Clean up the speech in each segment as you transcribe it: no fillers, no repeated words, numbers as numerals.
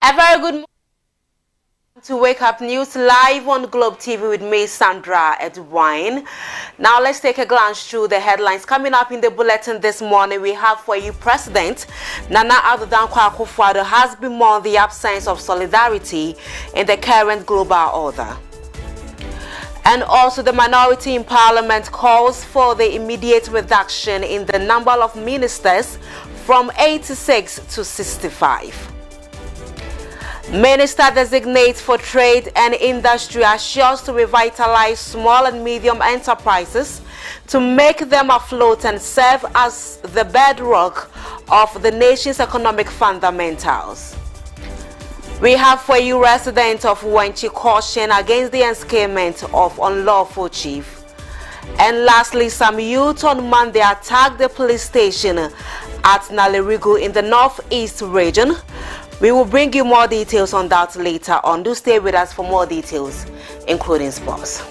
A very good morning to Wake Up News live on Globe TV with me, Sandra Edwine. Now let's take a glance through the headlines. Coming up in the bulletin this morning, we have for you President Nana Addo Dankwa Akufo-Addo has bemoaned the absence of solidarity in the current global order. And also the minority in Parliament calls for the immediate reduction in the number of ministers from 86 to 65. Minister designate for Trade and Industry assures to revitalize small and medium enterprises to make them afloat and serve as the bedrock of the nation's economic fundamentals. We have for you residents of Wenchi caution against the enscarement of unlawful chief. And lastly, some youth on Monday attacked the police station at Nalerigu in the northeast region. We will bring you more details on that later on. Do stay with us for more details, including sports.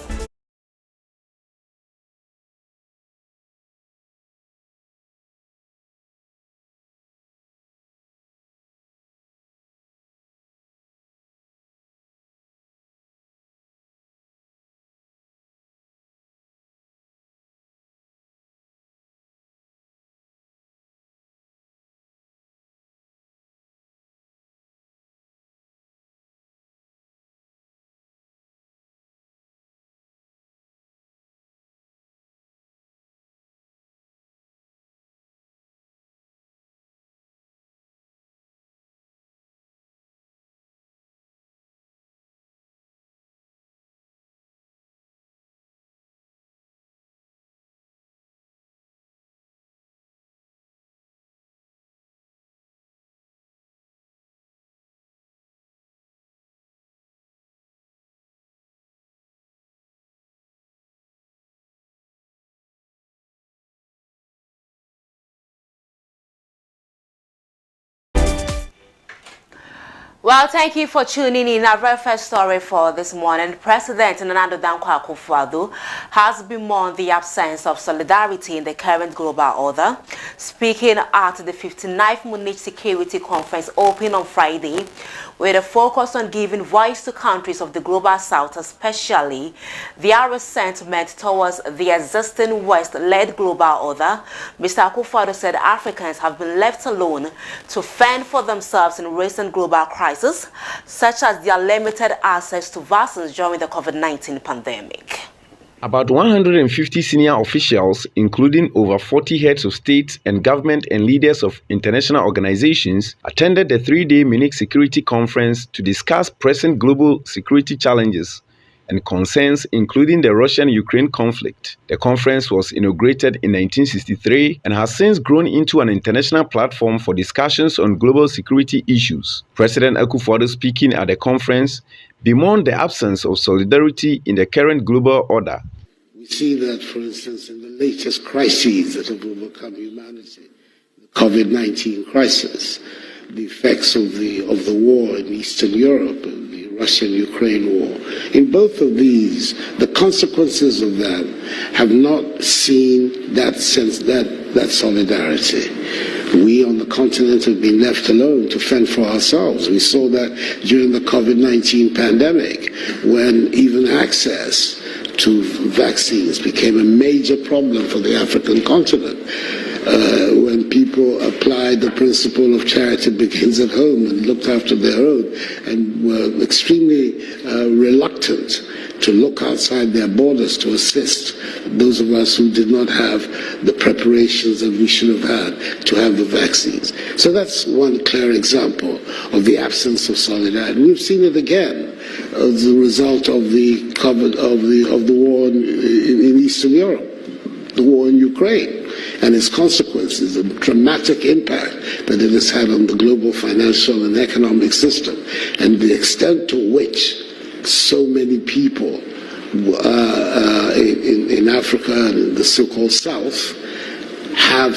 Well, thank you for tuning in. Our very first story for this morning. President Nana Addo Dankwa Akufo-Addo has bemoaned the absence of solidarity in the current global order. Speaking at the 59th Munich Security Conference opened on Friday, with a focus on giving voice to countries of the global south, especially their resentment towards the existing West-led global order, Mr. Akufo-Addo said Africans have been left alone to fend for themselves in recent global crises, such as their limited access to vaccines during the COVID-19 pandemic. About 150 senior officials, including over 40 heads of state and government and leaders of international organizations, attended the three-day Munich Security Conference to discuss present global security challenges and concerns, including the Russian-Ukraine conflict. The conference was inaugurated in 1963 and has since grown into an international platform for discussions on global security issues. President Akufo-Addo, speaking at the conference, bemoaned the absence of solidarity in the current global order. We see that, for instance, in the latest crises that have overcome humanity, the COVID-19 crisis, the effects of the war in Eastern Europe, and the Russian-Ukraine war. In both of these, the consequences of that have not seen that sense, that solidarity. We on the continent have been left alone to fend for ourselves. We saw that during the COVID-19 pandemic, when even access to vaccines became a major problem for the African continent. When people applied the principle of charity begins at home and looked after their own and were extremely reluctant to look outside their borders to assist those of us who did not have the preparations that we should have had to have the vaccines. So that's one clear example of the absence of solidarity. We've seen it again as a result of the war in Eastern Europe, the war in Ukraine, and its consequences, the dramatic impact that it has had on the global financial and economic system, and the extent to which so many people in Africa and in the so-called South have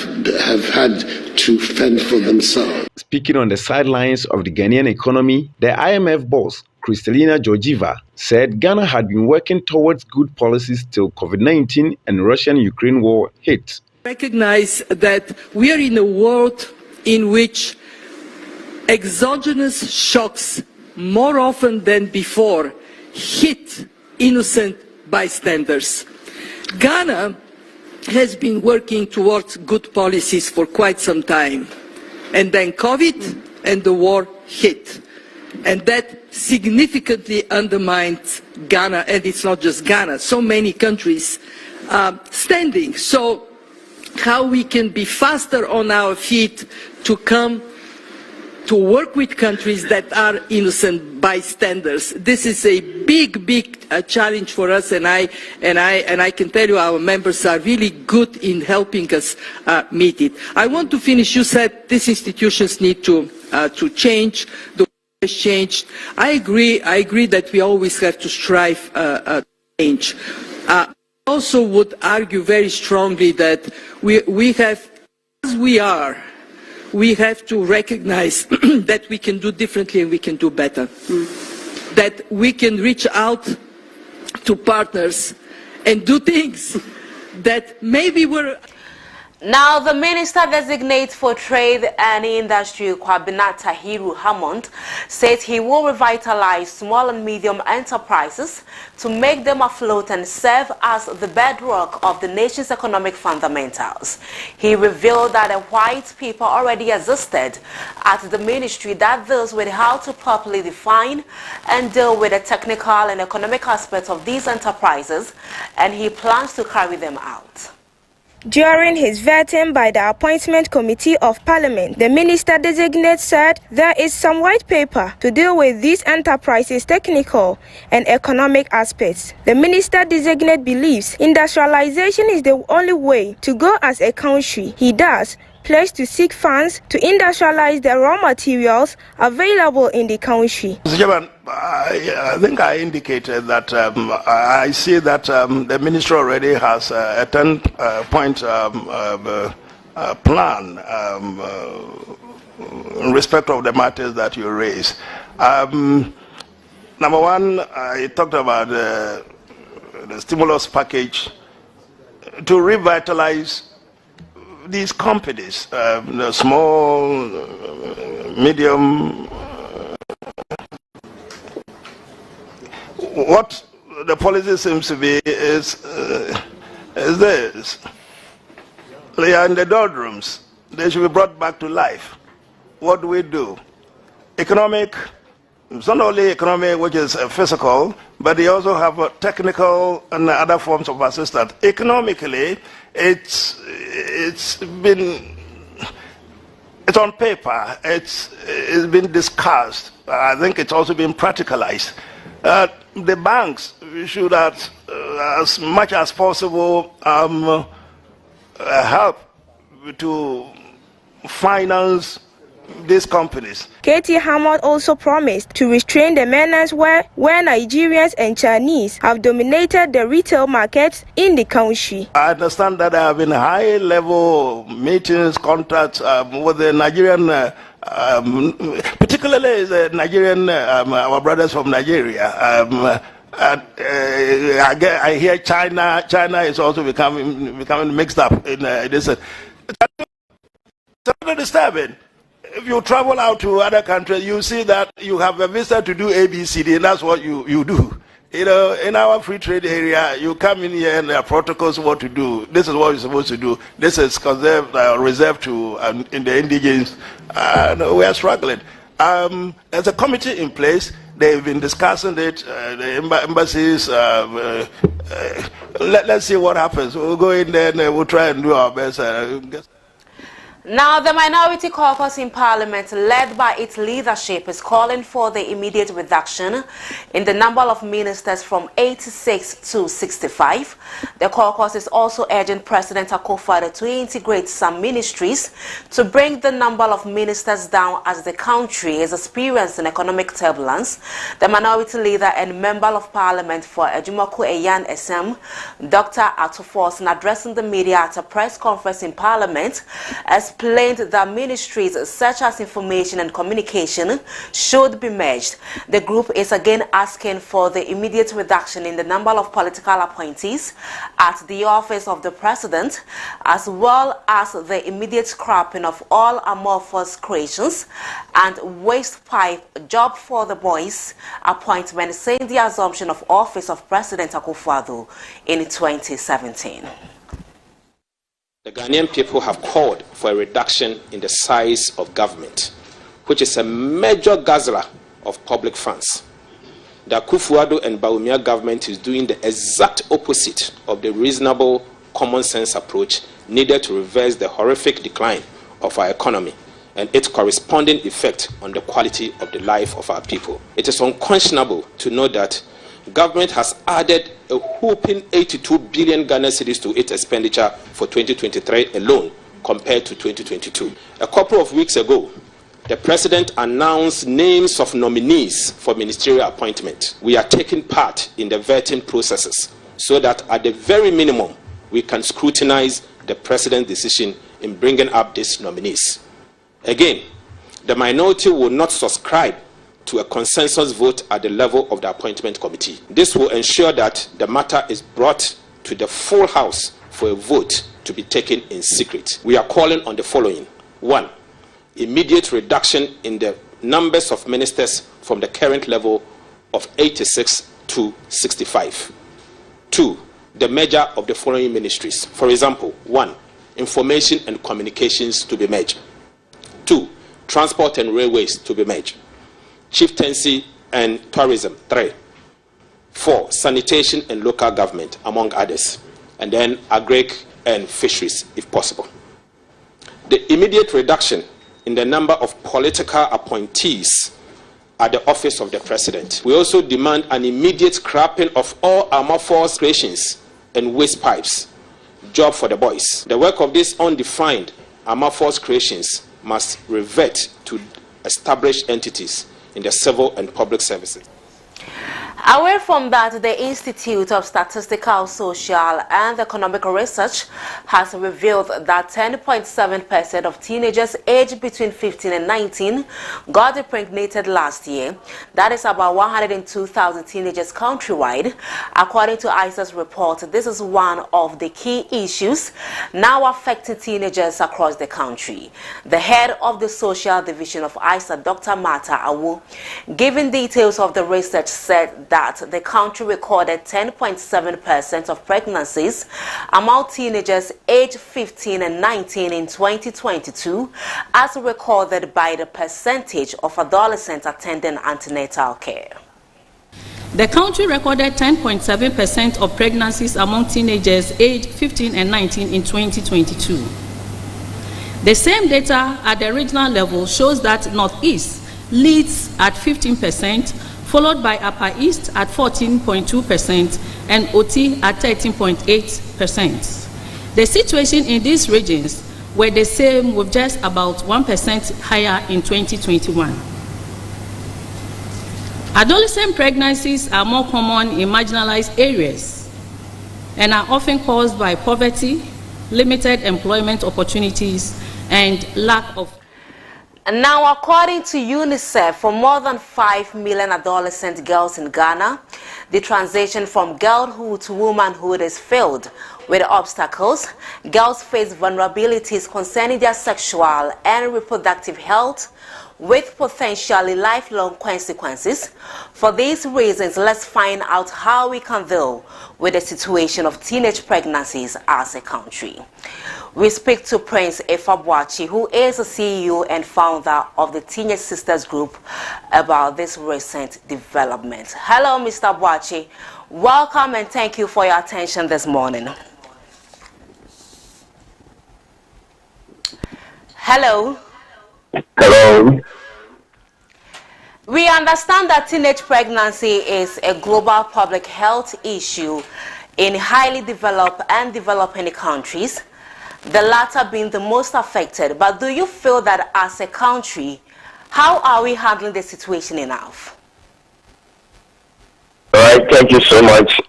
had to fend for themselves. Speaking on the sidelines of the Ghanaian economy, the IMF boss, Kristalina Georgieva, said Ghana had been working towards good policies till COVID-19 and Russian-Ukraine war hit. Recognize that we are in a world in which exogenous shocks more often than before hit innocent bystanders. Ghana has been working towards good policies for quite some time, and then COVID and the war hit, and that significantly undermines Ghana, and it's not just Ghana, so many countries standing. So how we can be faster on our feet to come to work with countries that are innocent bystanders. This is a big challenge for us, and I can tell you our members are really good in helping us meet it. I want to finish. You said these institutions need to change. The world has changed. I agree that we always have to strive to change. I also would argue very strongly that we have, as we are, we have to recognize that we can do differently and we can do better. That we can reach out to partners and do things that maybe were... Now, the Minister-designate for Trade and Industry, Kwabena Tahiru Hammond, says he will revitalize small and medium enterprises to make them afloat and serve as the bedrock of the nation's economic fundamentals. He revealed that a white paper already existed at the ministry that deals with how to properly define and deal with the technical and economic aspects of these enterprises, and he plans to carry them out. During his vetting by the Appointment Committee of Parliament, the Minister-designate said there is some white paper to deal with these enterprises' technical and economic aspects. The Minister-designate believes industrialization is the only way to go as a country. He does pledge to seek funds to industrialize the raw materials available in the country. Mr. Chairman, I think I indicated that I see that the ministry already has a 10-point plan in respect of the matters that you raise. Number one, I talked about the stimulus package to revitalize these companies, the small, medium. What the policy seems to be is this. They are in the doldrums. They should be brought back to life. What do we do? Economic, it's not only economic, which is physical, but they also have technical and other forms of assistance. Economically, it's on paper, it's been discussed. I think it's also been practicalized. The banks should, as much as possible, help to finance these companies. Katie Hammond also promised to restrain the menace where Nigerians and Chinese have dominated the retail markets in the country. I understand that there have been high-level meetings, contacts with the Nigerian, particularly the Nigerian, our brothers from Nigeria. I hear China is also becoming mixed up in this. It's very disturbing. If you travel out to other countries, you see that you have a visa to do ABCD, and that's what you do. You know, in our free trade area, you come in here and there are protocols what to do. This is what you're supposed to do. This is reserved to in the indigenous. We are struggling. There's a committee in place. They've been discussing it. The embassies. Let's see what happens. We'll go in there and we'll try and do our best. Now, the Minority Caucus in Parliament, led by its leadership, is calling for the immediate reduction in the number of ministers from 86 to 65. The caucus is also urging President Akufo-Addo to integrate some ministries to bring the number of ministers down as the country is experiencing economic turbulence. The minority leader and member of Parliament for Ejumoku Eyan SM, Dr. Atufos, addressing the media at a press conference in Parliament, explained that ministries such as information and communication should be merged. The group is again asking for the immediate reduction in the number of political appointees at the office of the president, as well as the immediate scrapping of all amorphous creations and waste pipe job for the boys appointment, saying the assumption of office of President Akufo-Addo in 2017. The Ghanaian people have called for a reduction in the size of government, which is a major guzzler of public funds. The Akufo-Addo and Bawumia government is doing the exact opposite of the reasonable common sense approach needed to reverse the horrific decline of our economy and its corresponding effect on the quality of the life of our people. It is unconscionable to know that government has added a whopping 82 billion Ghana cedis to its expenditure for 2023 alone compared to 2022. A couple of weeks ago, the president announced names of nominees for ministerial appointment. We are taking part in the vetting processes so that at the very minimum, we can scrutinize the president's decision in bringing up these nominees. Again, the minority will not subscribe to a consensus vote at the level of the appointment committee. This will ensure that the matter is brought to the full house for a vote to be taken in secret. We are calling on the following. 1. Immediate reduction in the numbers of ministers from the current level of 86 to 65. 2. The merger of the following ministries. For example, 1. Information and communications to be merged. 2. Transport and railways to be merged. Chieftaincy and tourism. 3. 4. Sanitation and local government, among others. And then agric and fisheries, if possible. The immediate reduction in the number of political appointees at the office of the president. We also demand an immediate scrapping of all amorphous creations and waste pipes. Job for the boys. The work of these undefined amorphous creations must revert to established entities in the civil and public services. Away from that, the Institute of Statistical, Social and Economic Research has revealed that 10.7% of teenagers aged between 15 and 19 got impregnated last year. That is about 102,000 teenagers countrywide. According to ISA's report, this is one of the key issues now affecting teenagers across the country. The head of the Social Division of ISA, Dr. Martha Awu, giving details of the research, said that the country recorded 10.7% of pregnancies among teenagers aged 15 and 19 in 2022, as recorded by the percentage of adolescents attending antenatal care. The country recorded 10.7% of pregnancies among teenagers aged 15 and 19 in 2022. The same data at the regional level shows that Northeast leads at 15%, followed by Upper East at 14.2% and OT at 13.8%. The situation in these regions were the same, with just about 1% higher in 2021. Adolescent pregnancies are more common in marginalized areas and are often caused by poverty, limited employment opportunities, and lack of. And now, according to UNICEF, for more than 5 million adolescent girls in Ghana, the transition from girlhood to womanhood is filled with obstacles. Girls face vulnerabilities concerning their sexual and reproductive health, with potentially lifelong consequences. For these reasons, let's find out how we can deal with the situation of teenage pregnancies as a country. We speak to Prince Efabwachi, who is the CEO and founder of the Teenage Sisters Group, about this recent development. Hello, Mr. Bwachi. Welcome and thank you for your attention this morning. Hello. Hello. We understand that teenage pregnancy is a global public health issue in highly developed and developing countries, the latter being the most affected. But do you feel that as a country, how are we handling the situation enough? All right, thank you so much.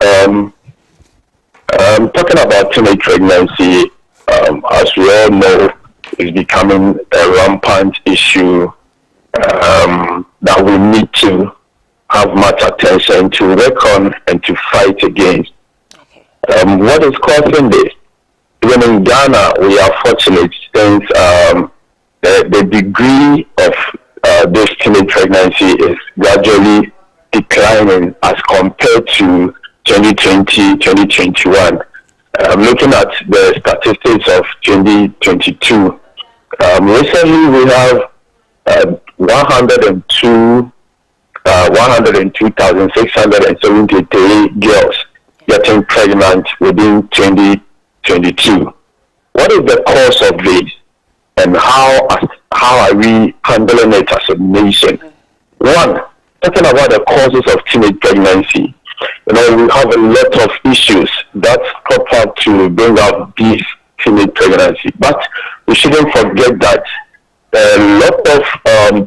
Talking about teenage pregnancy, as we all know, is becoming a rampant issue that we need to have much attention to work on and to fight against. What is causing this? Even in Ghana, we are fortunate since the degree of this teenage pregnancy is gradually declining as compared to 2020, 2021. Looking at the statistics of 2022, recently we have 102,673 girls getting pregnant within 2022. What is the cause of this, and how are we handling it as a nation? One, talking about the causes of teenage pregnancy, we have a lot of issues that crop up to bring up these teenage pregnancy, but we shouldn't forget that a lot of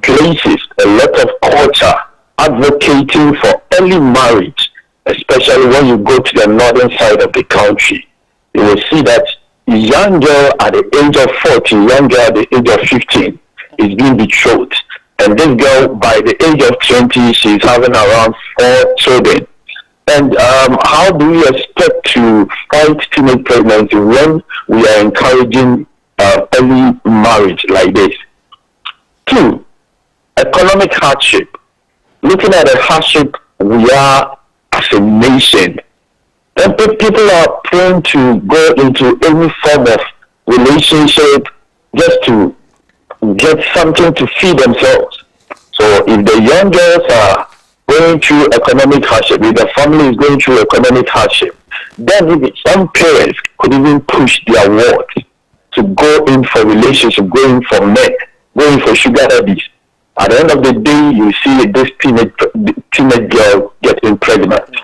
places, a lot of culture advocating for early marriage, especially when you go to the northern side of the country. You will see that a young girl at the age of 40, young girl at the age of 15 is being betrothed. And this girl, by the age of 20, she's having around 4 children. And how do we expect to fight teenage pregnancy when we are encouraging early marriage like this? 2, economic hardship. Looking at the hardship we are as a nation, then people are prone to go into any form of relationship just to get something to feed themselves. So if the young girls are going through economic hardship, if the family is going through economic hardship, then some parents could even push their work to go in for relationship, going for men, going for sugar daddies. At the end of the day, you see this teenage girl getting pregnant.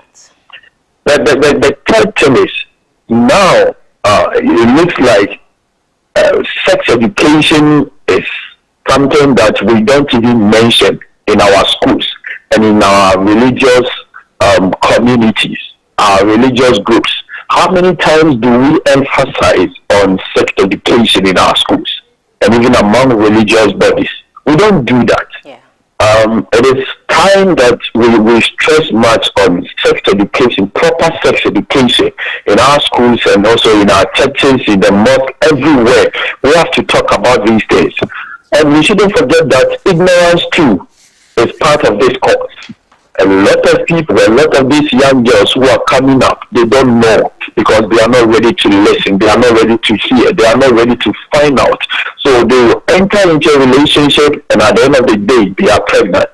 The third thing is, now it looks like sex education is something that we don't even mention in our schools and in our religious communities, our religious groups. How many times do we emphasize on sex education in our schools and even among religious bodies? We don't do that. Yeah. It is time that we stress much on sex education, proper sex education in our schools and also in our churches, in the mosque, everywhere. We have to talk about these things. And we shouldn't forget that ignorance too is part of this cause. A lot of people, a lot of these young girls who are coming up, they don't know because they are not ready to listen, they are not ready to hear, they are not ready to find out. So they will enter into a relationship and at the end of the day, they are pregnant.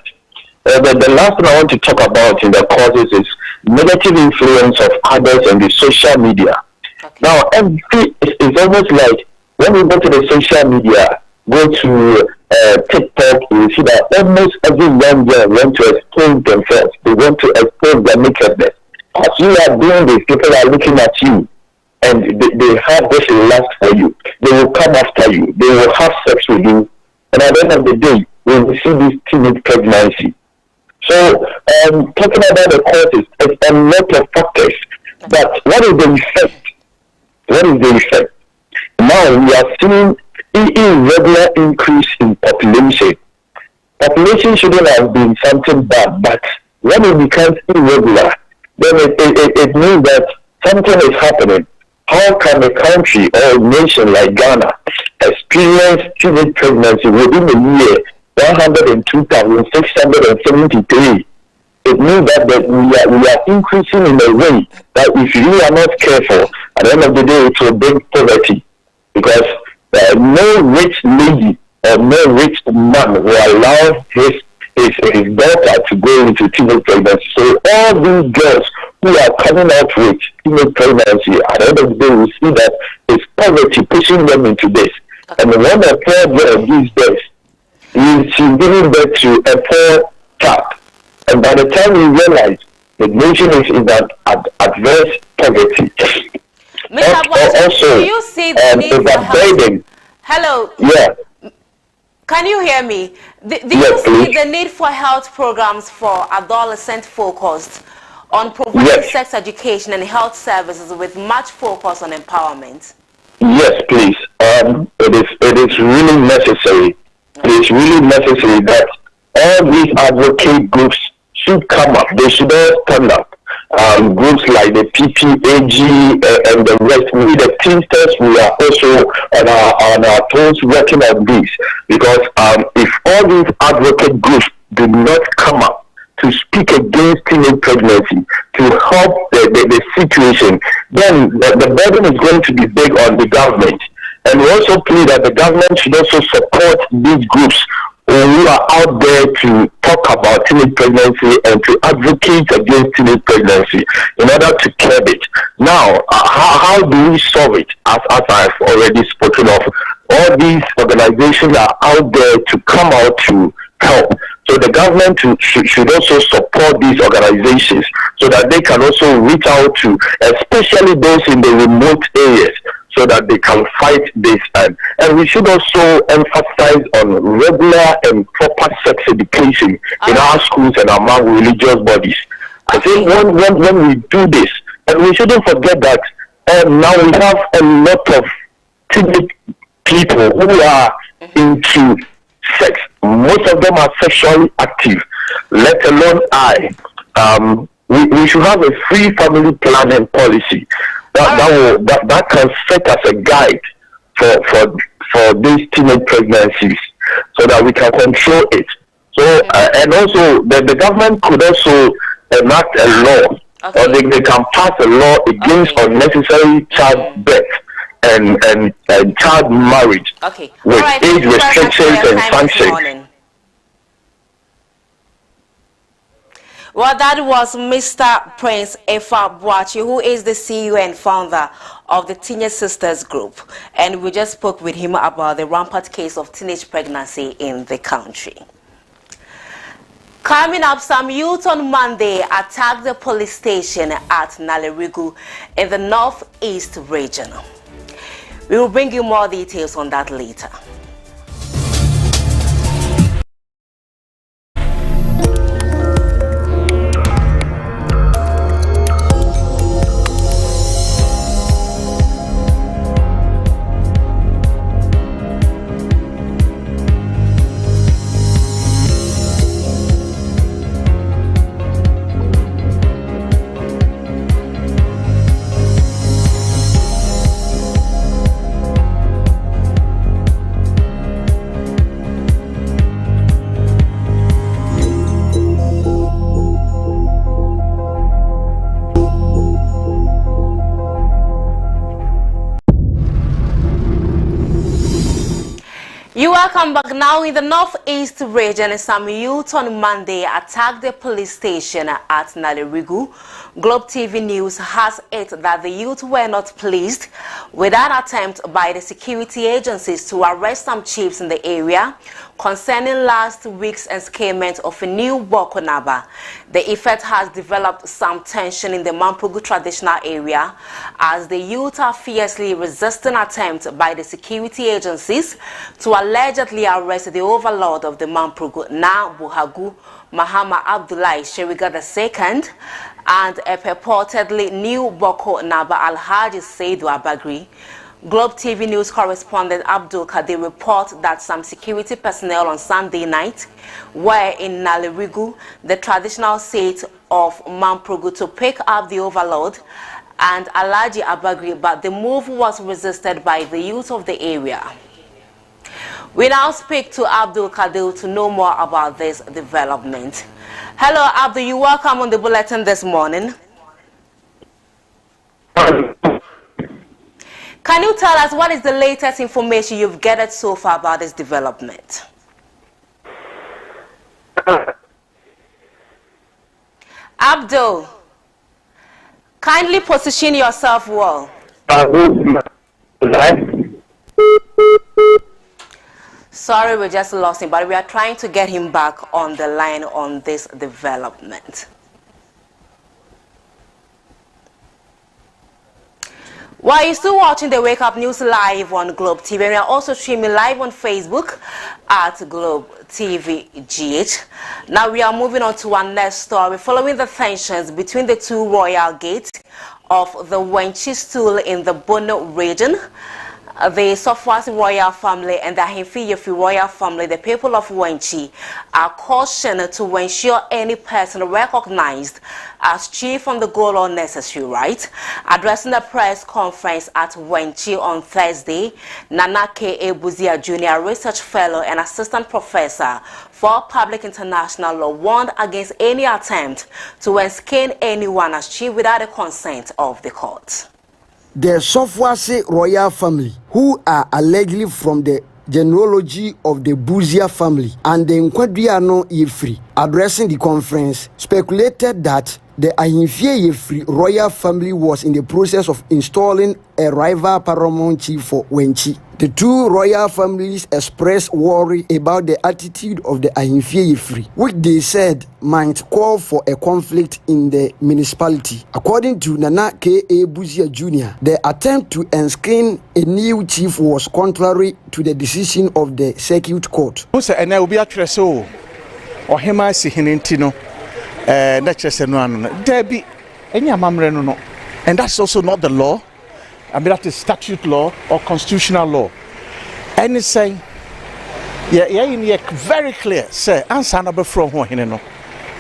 The last thing I want to talk about in the causes is negative influence of others and the social media. Okay. Now, it's almost like when we go to the social media, go to TikTok, you see that almost every young girl wants to expose themselves. They want to expose their nakedness. As you are doing this, people are looking at you and they have this lust for you. They will come after you. They will have sex with you. And at the end of the day, we will see this teenage pregnancy. So, talking about the causes, it's a lot of factors. But what is the effect? What is the effect? Now we are seeing irregular increase in population. Population shouldn't have been something bad, but when it becomes irregular, then it means that something is happening. How can a country or a nation like Ghana experience teenage pregnancy within a year 102,673? It means that we are increasing in a way that if you are not careful, at the end of the day, it will bring poverty. Because no rich lady or no rich man will allow his daughter to go into teenage pregnancy. So all these girls who are coming out with teenage pregnancy, at the end of the day, we see that it's poverty pushing them into this. And when a poor girl gives birth, she's giving birth to a poor child. And by the time we realize the nation is in that adverse poverty. Mr. Also, do you see the need for health? Hello. Yeah. Can you hear me? Do yes, you see please. the need for health programs for adolescent focused on providing sex education and health services with much focus on empowerment? Yes, please. It is really necessary. It is really necessary that all these advocate groups should come up. They should all stand up. Groups like the PPAG and the rest, we the Teamsters, we are also on our toes working on this, because if all these advocate groups do not come up to speak against teenage pregnancy, to help the situation, then the burden is going to be big on the government. And we also plead that the government should also support these groups who are out there to talk about teenage pregnancy and to advocate against teenage pregnancy in order to curb it. Now, how do we solve it? As I've already spoken of, all these organizations are out there to come out to help. So the government should also support these organizations so that they can also reach out to, especially those in the remote areas, so that they can fight this. And we should also emphasize on regular and proper sex education in our schools and among religious bodies. I think when we do this, and we shouldn't forget that now we have a lot of teenage people who are into sex. Most of them are sexually active, let alone we should have a free family planning policy that can set as a guide for these teenage pregnancies, so that we can control it. So and also the government could also enact a law, or they can pass a law against unnecessary childbirth and child marriage with age restrictions and sanctions. Well, that was Mr. Prince Efa Boachi, who is the CEO and founder of the Teenage Sisters Group. And we just spoke with him about the rampant case of teenage pregnancy in the country. Coming up, some youth on Monday attacked the police station at Nalerigu in the northeast region. We will bring you more details on that later. Welcome back. Now, in the northeast region, some youth on Monday attacked the police station at Nalerigu. Globe TV News has it that the youth were not pleased with an attempt by the security agencies to arrest some chiefs in the area concerning last week's escapement of a new Boko Naba. The effect has developed some tension in the Mampugu traditional area as the youth are fiercely resisting attempts by the security agencies to allegedly arrest the overlord of the Mampugu, Na Buhagu Mahama Abdullahi Sheriga II, and a purportedly new Boko Naba Alhaji Saidu Abagri. Globe TV News correspondent Abdul Kadir reports that some security personnel on Sunday night were in Nalerigu, the traditional seat of Mampugu, to pick up the overlord and Alhaji Abagri, but the move was resisted by the youth of the area. We now speak to Abdul Kadir to know more about this development. Hello, Abdul. You're welcome on the bulletin this morning. Can you tell us what is the latest information you've gathered so far about this development? Abdul, kindly position yourself well. Sorry, we just lost him, but we are trying to get him back on the line on this development. While you're still watching the Wake Up News live on Globe TV, we are also streaming live on Facebook at Globe TV GH. Now we are moving on to our next story. Following the tensions between the two royal gates of the Wenchi stool in the Bono region, The Sofwasi royal family and the Ahimfi royal family, the people of Wenchi, are cautioned to ensure any person recognized as chief on the goal or necessary right. Addressing the press conference at Wenchi on Thursday, Nana K.A. Buzia Jr., research fellow and assistant professor for public international law, warned against any attempt to enskin anyone as chief without the consent of the court. The Sofwasi royal family, who are allegedly from the genealogy of the Buzia family and the Nkwadriano Yefri, addressing the conference, speculated that the Ahimfi Yefri royal family was in the process of installing a rival paramount chief for Wenchi. The two royal families expressed worry about the attitude of the Ahimfi Yefri, which they said might call for a conflict in the municipality. According to Nana K.A. Buzia Jr., the attempt to enskin a new chief was contrary to the decision of the circuit court. And that's also not the law. I mean, that is statute law or constitutional law. And it's saying, yeah, very clear. Say, answer number from OHENE.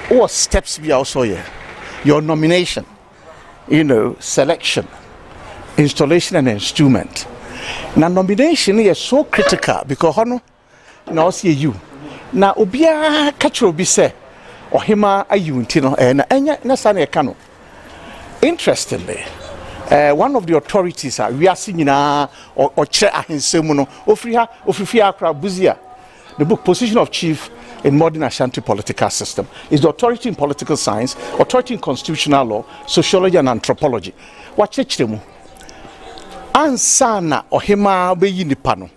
What steps be also here? Your nomination, selection, installation, and instrument. Now, nomination is so critical because now see you. Now, Obia Katro be say. Ohima ayuntino na kano. Interestingly, one of the authorities we are seeing or chair ahinsemuno ofrifia akra Buzia. The book Position of Chief in Modern Ashanti Political System is the authority in political science, authority in constitutional law, sociology and anthropology. Wachechemu ansana ohima be yinipano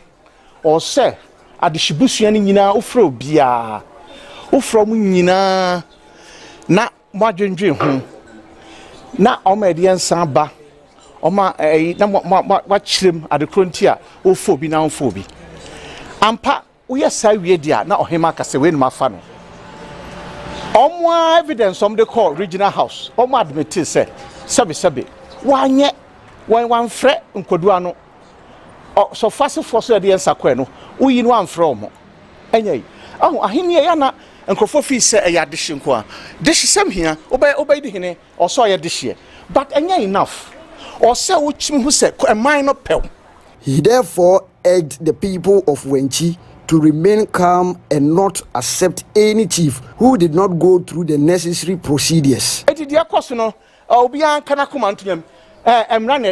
or say adishibusuani nyina ofro bia from Nina na Madjendri na Omedian Samba Oma watch him at the frontier o phobi na phobi. Ampa we are say we dia na Ohema Kasewe ma fano. Omwa evidence on the call regional house. Oma admit say sabi wanye one fre nkoduano so fast force the answer kweno uyi no amfra mo enye oh ahini ya na Nkofo fi say e yadish nko a dish sem hia obey di hene or so ya dish but enya enough or say uchim hu say a minor pel. He therefore urged the people of Wenchi to remain calm and not accept any chief who did not go through the necessary procedures. Eti dia koso no obi an kana kuma ntunyam emran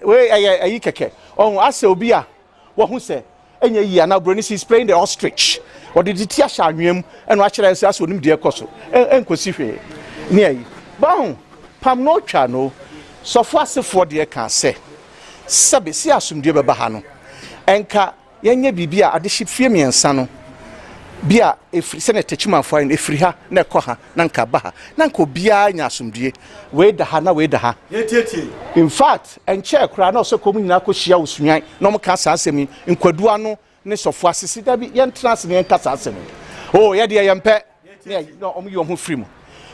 we ayi keke on ase obi a wo hu say enya yi na broni is playing the ostrich. Or did it tear Shanwim and actually as with him dear Cosso and Cosife near you? Bound Pam no channel so fast for dear can say Sabi see us some dear Bahano and Ka Yanya Bibia at the ship Femi and Sano Bia if Senator Chima find a free ha Nekoha Nanka Baha Nanko Bia Yasum dear wait the Hana wait the ha in fact and chair crown also coming Nako Shia Usmai no Casa Semi in Quaduano. Sofwasi si dabi yen trans ne nkasa asem oh ye de yempe no omu ho free mu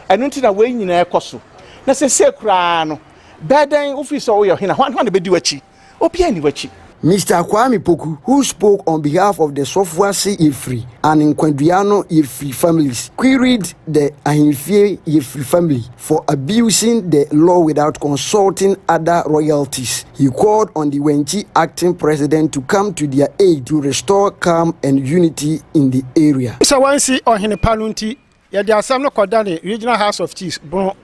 enu nti na we nyina ekoso na se kura no beden office o ye hina hwan be di wachi obi ani wachi. Mr. Kwame Poku, who spoke on behalf of the Sofwasi Yefri and Nkwadriano Yefri families, queried the Ahimfi Yefri family for abusing the law without consulting other royalties. He called on the Wenchi acting president to come to their aid to restore calm and unity in the area. So once OHENE Palunti, ya the Assembly Kodani Regional House of Chiefs, bro.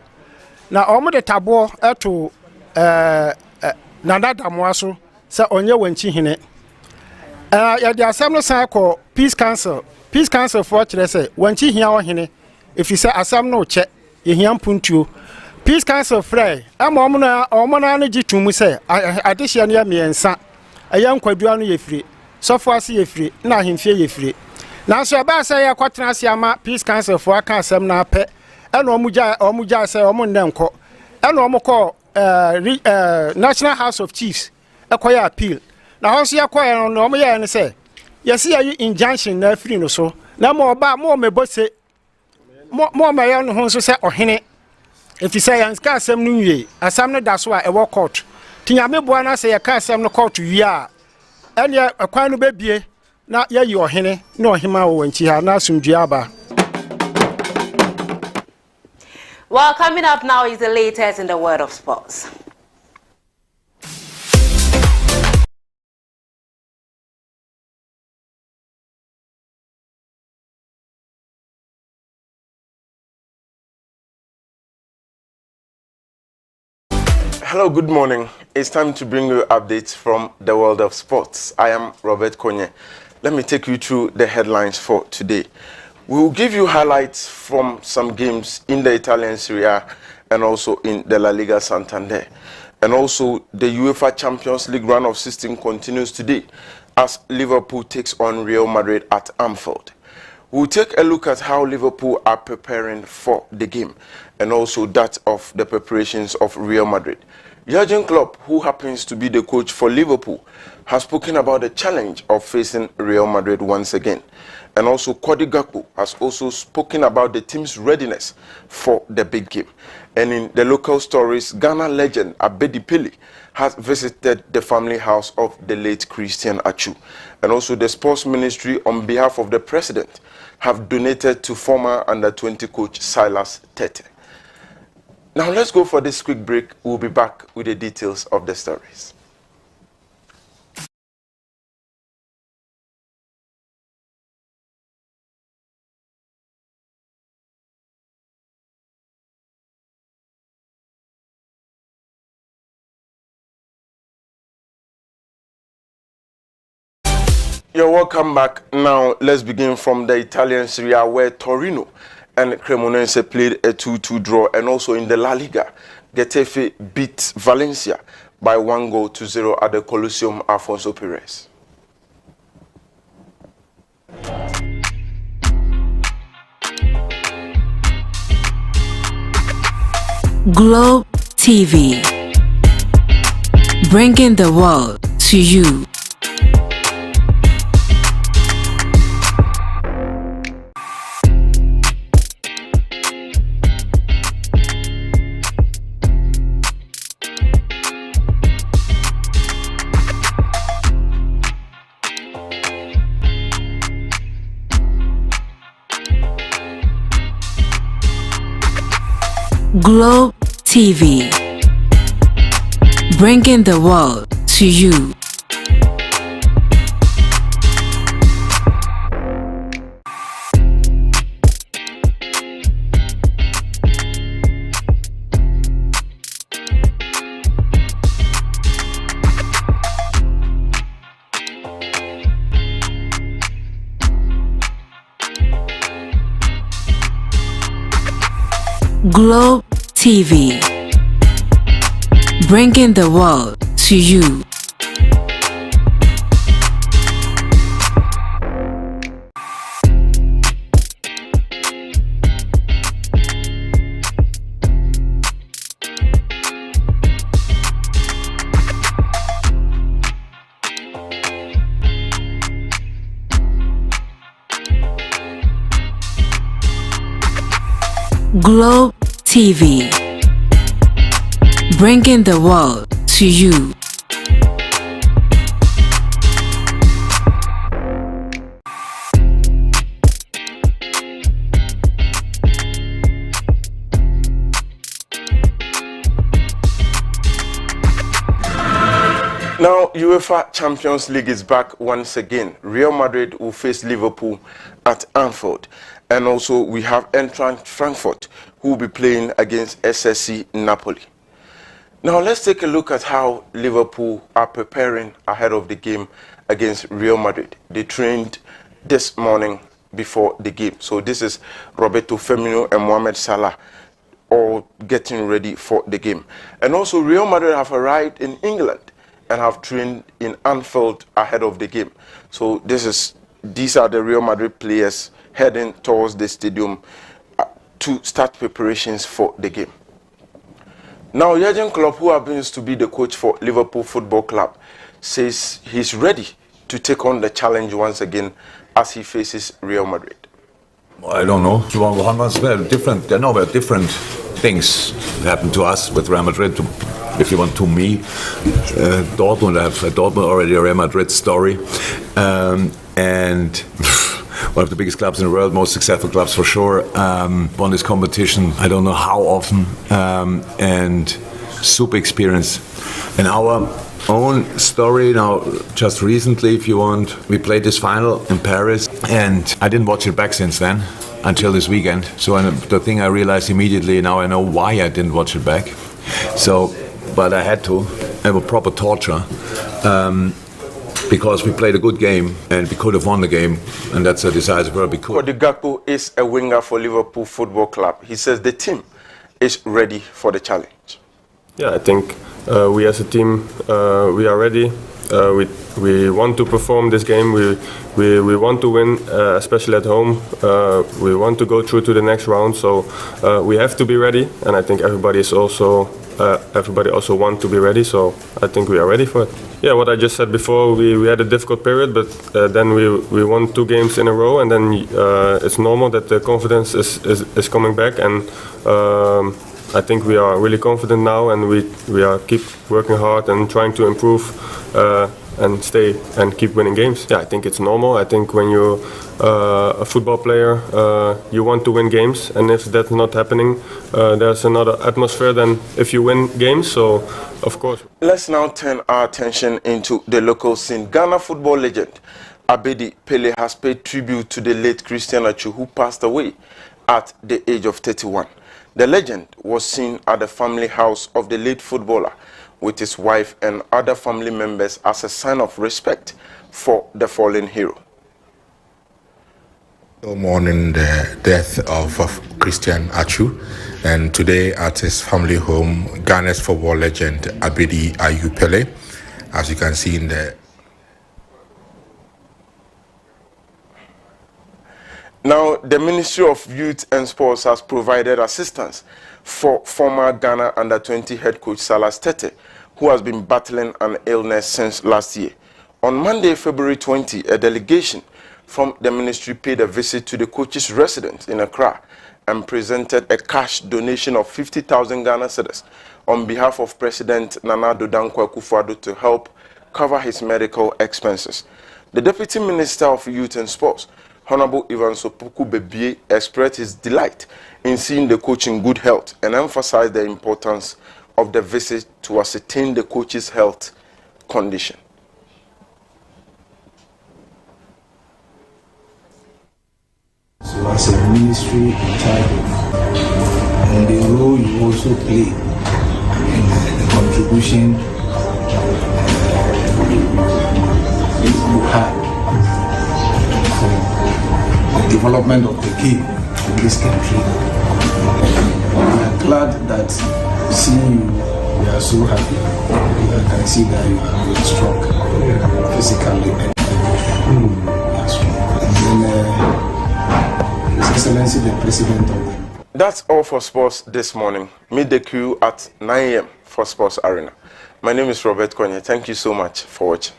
Now, omo de tabo to Nanda Damwaso. Sa onye Wenchi hine ya the assembly say call peace council for kire say Wenchi hia OHENE if you say assembly no che ye hia mpuntuo peace council frey omo na gitumu say adehia ne miensa aya Nkwadua no Yefri Sofwasi Yefri na Ahimfi Yefri na so ba say ya kwatena ase ama peace council for aka asem na pe e no omu ja say omo nnenko e no omo call National House of Chiefs akwaya appeal na ho so yakwaya no omo ye ne say yesi ya injunction na free no so na mo ba mo mebose mo ma ya no ho so say OHENE if you say yanska asem no wie asam no da so a e wo court tinya meboa na say ya ka asem no court wie a ɛne akwan no bebie na yɛyi ɔhene na ɔhema wɔ nchi ha na asomdue aba. Well, coming up now is the latest in the world of sports. Hello, good morning. It's time to bring you updates from the world of sports. I am Robert Konye. Let me take you through the headlines for today. We will give you highlights from some games in the Italian Serie A and also in the La Liga Santander. And also the UEFA Champions League round of 16 continues today as Liverpool takes on Real Madrid at Anfield. We'll take a look at how Liverpool are preparing for the game and also that of the preparations of Real Madrid. Jurgen Klopp, who happens to be the coach for Liverpool, has spoken about the challenge of facing Real Madrid once again. And also Cody Gakpo has also spoken about the team's readiness for the big game. And in the local stories, Ghana legend Abedi Pele has visited the family house of the late Christian Achu. And also the sports ministry on behalf of the president have donated to former under-20 coach Silas Tete. Now let's go for this quick break. We'll be back with the details of the stories. You're welcome back. Now let's begin from the Italian Serie A, where Torino and Cremonese played a 2-2 draw, and also in the La Liga, Getafe beat Valencia by 1-0 at the Coliseum Alfonso Perez. Globe TV, bringing the world to you. Globe TV, bringing the world to you. Globe TV, bringing the world to you. Globe TV, bringing the world to you. Now, UEFA Champions League is back once again. Real Madrid will face Liverpool at Anfield. And also, we have Eintracht Frankfurt, who will be playing against SSC Napoli. Now, let's take a look at how Liverpool are preparing ahead of the game against Real Madrid. They trained this morning before the game. So this is Roberto Firmino and Mohamed Salah all getting ready for the game. And also, Real Madrid have arrived in England and have trained in Anfield ahead of the game. So these are the Real Madrid players heading towards the stadium to start preparations for the game. Now, Jurgen Klopp, who happens to be the coach for Liverpool Football Club, says he's ready to take on the challenge once again as he faces Real Madrid. I don't know. Different. I know about different things happen to us with Real Madrid if you want to me. Dortmund, I have Dortmund already a Real Madrid story. And one of the biggest clubs in the world, most successful clubs for sure. Won this competition, I don't know how often, and super experience. And our own story now, just recently, if you want, we played this final in Paris, and I didn't watch it back since then, until this weekend. So the thing I realized immediately, now I know why I didn't watch it back. So, but I had to. It was proper torture. Because we played a good game and we could have won the game, and that's a decisive word. Cody Gakpo is a winger for Liverpool Football Club. He says the team is ready for the challenge. Yeah, I think we as a team, we are ready. We want to perform this game. We want to win, especially at home. We want to go through to the next round. So we have to be ready, and I think everybody also want to be ready. So I think we are ready for it. Yeah, what I just said before, we had a difficult period, but then we won 2 games in a row, and then it's normal that the confidence is coming back, and I think we are really confident now, and we are keep working hard and trying to improve and stay and keep winning games. Yeah, I think it's normal. I think when you're a football player, you want to win games, and if that's not happening, there's another atmosphere than if you win games. So, of course. Let's now turn our attention into the local scene. Ghana football legend Abedi Pele has paid tribute to the late Christian Atsu, who passed away at the age of 31. The legend was seen at the family house of the late footballer with his wife and other family members as a sign of respect for the fallen hero. Mourning the death of Christian Atsu, and today at his family home, Ghana's football legend Abedi Ayu Pele, as you can see in the. Now, the Ministry of Youth and Sports has provided assistance for former Ghana Under-20 head coach Salas Tete, who has been battling an illness since last year. On Monday, February 20, a delegation from the ministry paid a visit to the coach's residence in Accra and presented a cash donation of 50,000 Ghana cedis on behalf of President Nana Addo Dankwa Akufo-Addo to help cover his medical expenses. The Deputy Minister of Youth and Sports, Honorable Ivan Sopuku Bebie, expressed his delight in seeing the coach in good health and emphasized the importance of the visit to ascertain the coach's health condition. So as a ministry in charge of, and the role you also play in the contribution you have for the development of the game in this country. We are glad that seeing you, we are so happy. I can see that you are very strong physically and His Excellency the President of the. That's all for sports this morning. Meet the crew at 9 a.m. for Sports Arena. My name is Robert Konye. Thank you so much for watching.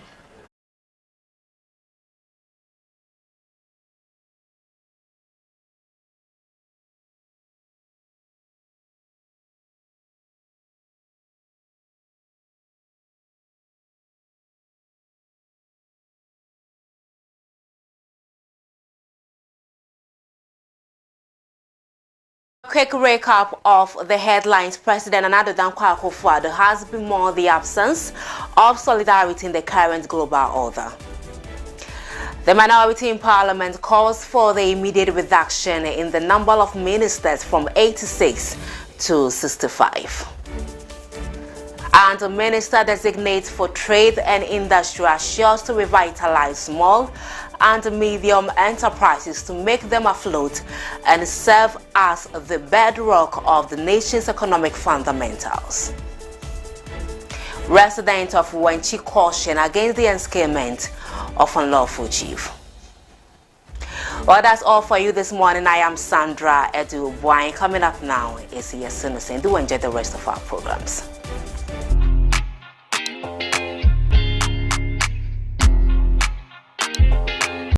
Quick recap of the headlines. President Nana Addo Dankwa Akufo-Addo has bemoaned the absence of solidarity in the current global order. The minority in Parliament calls for the immediate reduction in the number of ministers from 86 to 65. And the Minister designates for Trade and Industry assures to revitalize small and medium enterprises to make them afloat and serve as the bedrock of the nation's economic fundamentals. Residents of Wenchi caution against the enscarement of unlawful chief. Well, that's all for you this morning. I am Sandra Edu Boyne. Coming up now is Yes Innocent. Do enjoy the rest of our programs.